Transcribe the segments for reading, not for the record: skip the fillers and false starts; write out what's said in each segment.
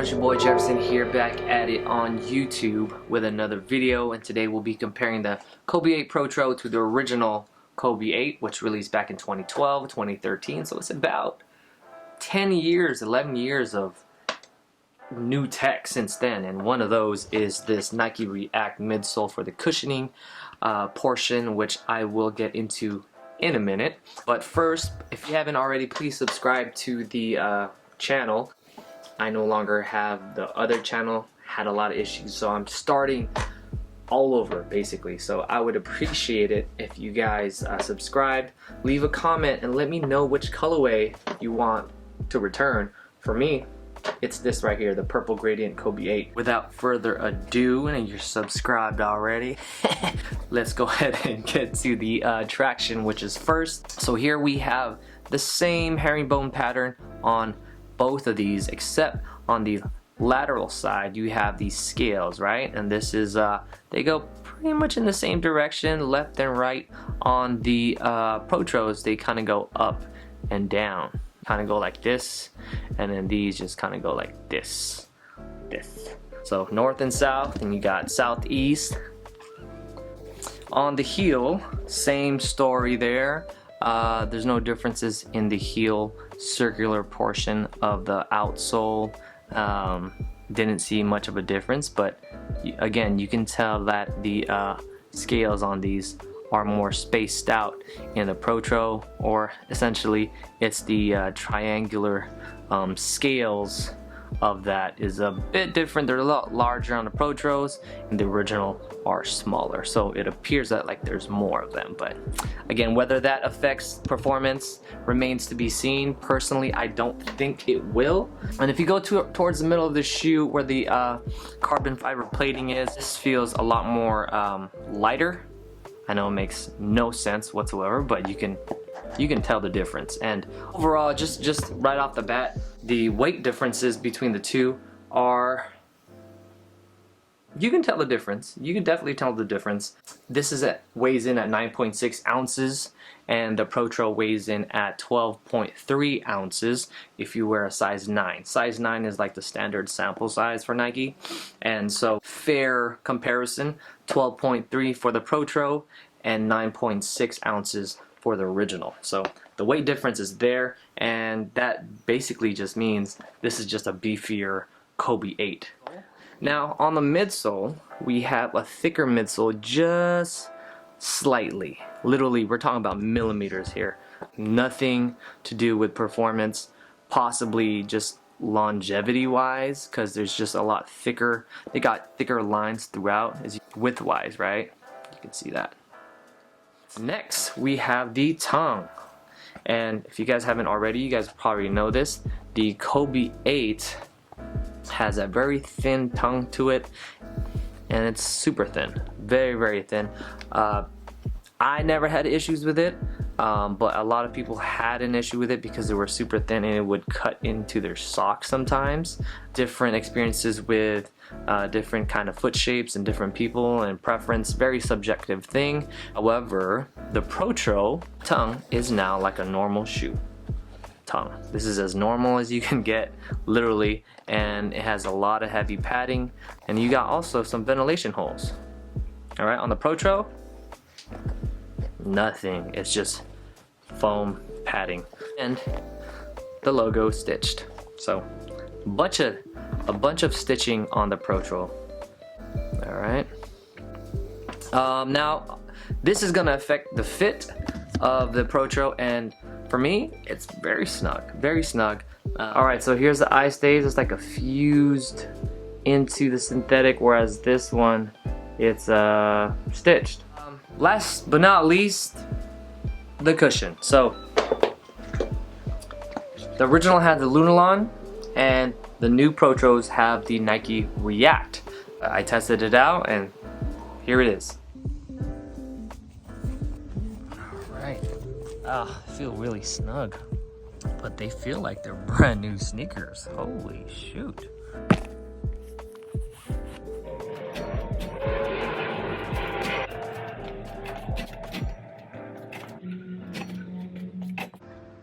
It's your boy Jefferson here, back at it on YouTube with another video, and today we'll be comparing the Kobe 8 Protro to the original Kobe 8, which released back in 2012, 2013, so it's about 10 years, 11 years of new tech since then, and one of those is this Nike React midsole for the cushioning portion, which I will get into in a minute. But first, if you haven't already, please subscribe to the channel. I no longer have the other channel, had a lot of issues, so I'm starting all over basically. So I would appreciate it if you guys subscribed, leave a comment, and let me know which colorway you want to return. For me, it's this right here, the purple gradient Kobe 8. Without further ado, and you're subscribed already, let's go ahead and get to the traction, which is first. So here we have the same herringbone pattern on both of these, except on the lateral side you have these scales, right? And this is they go pretty much in the same direction, left and right. On the Protros, they kind of go up and down, kind of go like this, and then these just kind of go like this. So north and south, and you got southeast. On the heel, same story there. There's no differences in the heel circular portion of the outsole. Didn't see much of a difference, but again, you can tell that the scales on these are more spaced out in the Protro, or essentially it's the triangular scales of that is a bit different. They're a lot larger on the Protros, and the original are smaller, so it appears that like there's more of them. But again, whether that affects performance remains to be seen. Personally, I don't think it will. And if you go towards the middle of the shoe where the carbon fiber plating is, this feels a lot more lighter. I know it makes no sense whatsoever, but you can tell the difference. And overall, just right off the bat, the weight differences between the two are, you can tell the difference. You can definitely tell the difference. This weighs in at 9.6 ounces, and the Protro weighs in at 12.3 ounces if you wear a size 9. Size 9 is like the standard sample size for Nike, and so fair comparison, 12.3 for the Protro and 9.6 ounces for the original. So the weight difference is there, and that basically just means this is just a beefier Kobe 8. Now on the midsole, we have a thicker midsole, just slightly. Literally, we're talking about millimeters here. Nothing to do with performance, possibly just longevity wise, because there's just a lot thicker. They got thicker lines throughout, as width wise, right? You can see that. Next, we have the tongue. And if you guys haven't already, you guys probably know this. The Kobe 8 has a very thin tongue to it, and it's super thin, very thin. I never had issues with it, but a lot of people had an issue with it because they were super thin and it would cut into their socks sometimes. Different experiences with different kind of foot shapes and different people and preference, very subjective thing. However, the Protro tongue is now like a normal shoe tongue. This is as normal as you can get, literally, and it has a lot of heavy padding, and you got also some ventilation holes. Alright, on the Protro, nothing. It's just foam padding, and the logo stitched. So a bunch of stitching on the Protro. Alright. Now this is gonna affect the fit of the Protro, and for me, it's very snug, very snug. Alright, so here's the eye stays. It's like a fused into the synthetic, whereas this one, it's stitched. Last but not least, the cushion. So the original had the Lunarlon, and the new Protros have the Nike React. I tested it out, and here it is. Alright. I feel really snug, but they feel like they're brand new sneakers. Holy shoot.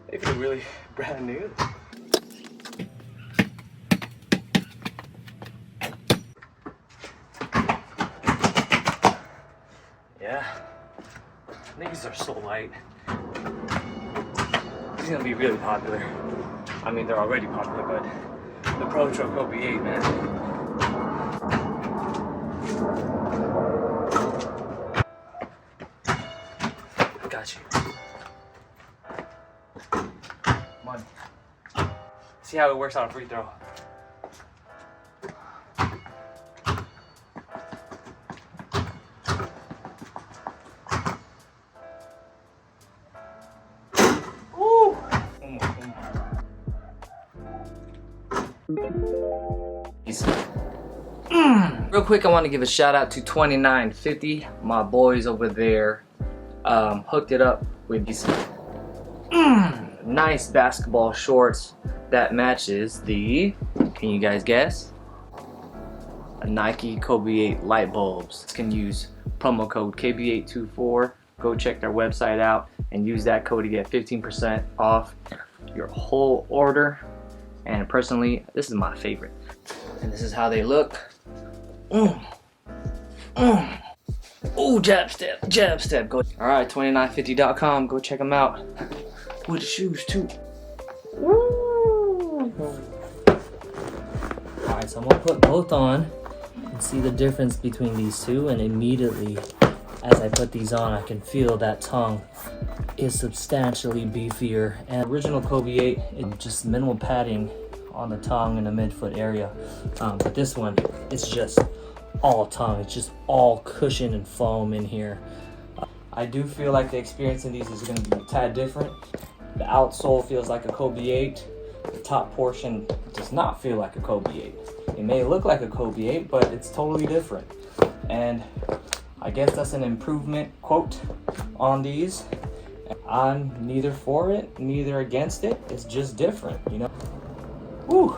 They feel really brand new. yeah. These are so light. These are gonna be really popular. I mean, they're already popular, but the Protro Kobe 8, man. Got you. Come on. See how it works on a free throw. Real quick, I want to give a shout out to 2950. My boys over there hooked it up with these nice basketball shorts that matches the, can you guys guess? A Nike Kobe 8 light bulbs. You can use promo code KB824. Go check their website out and use that code to get 15% off your whole order. And personally, this is my favorite. And this is how they look. Ooh, jab step, jab step. Go. All right, 2950.com. Go check them out. With the shoes too. All right, so I'm gonna put both on and see the difference between these two. And immediately, as I put these on, I can feel that tongue is substantially beefier. And original Kobe 8, it just minimal padding on the tongue and the midfoot area. But this one, it's just all tongue. It's just all cushion and foam in here. I do feel like the experience in these is going to be a tad different. The outsole feels like a Kobe 8. The top portion does not feel like a Kobe 8. It may look like a Kobe 8, but it's totally different. And I guess that's an improvement quote on these. I'm neither for it, neither against it. It's just different, you know? Woo!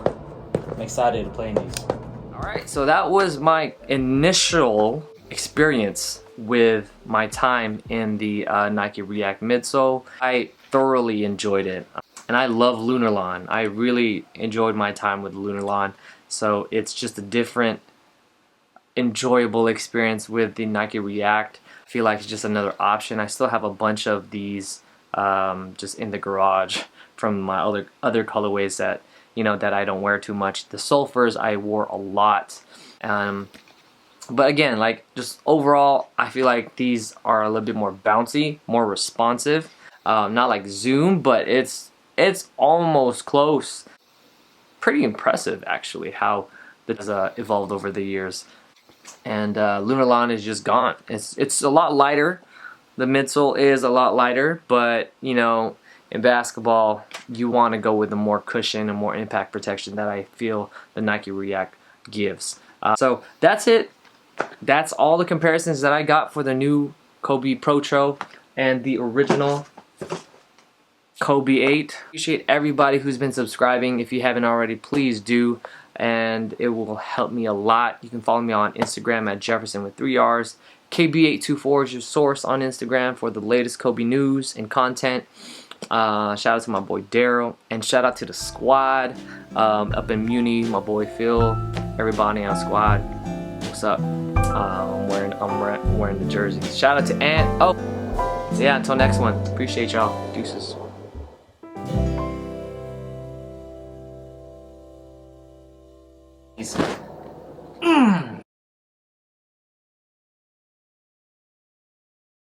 I'm excited to play in these. Alright, so that was my initial experience with my time in the Nike React midsole. I thoroughly enjoyed it. And I love Lunarlon. I really enjoyed my time with Lunarlon. So it's just a different, enjoyable experience with the Nike React. I feel like it's just another option. I still have a bunch of these just in the garage from my other colorways that, you know, that I don't wear too much. The Sulfurs I wore a lot. But again, like, just overall, I feel like these are a little bit more bouncy, more responsive. Not like Zoom, but it's almost close. Pretty impressive, actually, how this has evolved over the years. And Lunarlon is just gone. It's a lot lighter. The midsole is a lot lighter, but, you know, in basketball, you want to go with the more cushion and more impact protection that I feel the Nike React gives. So that's it. That's all the comparisons that I got for the new Kobe Protro and the original Kobe 8. Appreciate everybody who's been subscribing. If you haven't already, please do, and it will help me a lot. You can follow me on Instagram at Jefferson with 3 R's. KB824 is your source on Instagram for the latest Kobe news and content. Shout out to my boy Daryl, and shout out to the squad up in Muni, my boy Phil, everybody on squad. What's up? I'm wearing the jersey. Shout out to Ant. Oh, so yeah, until next one. Appreciate y'all. Deuces. Peace.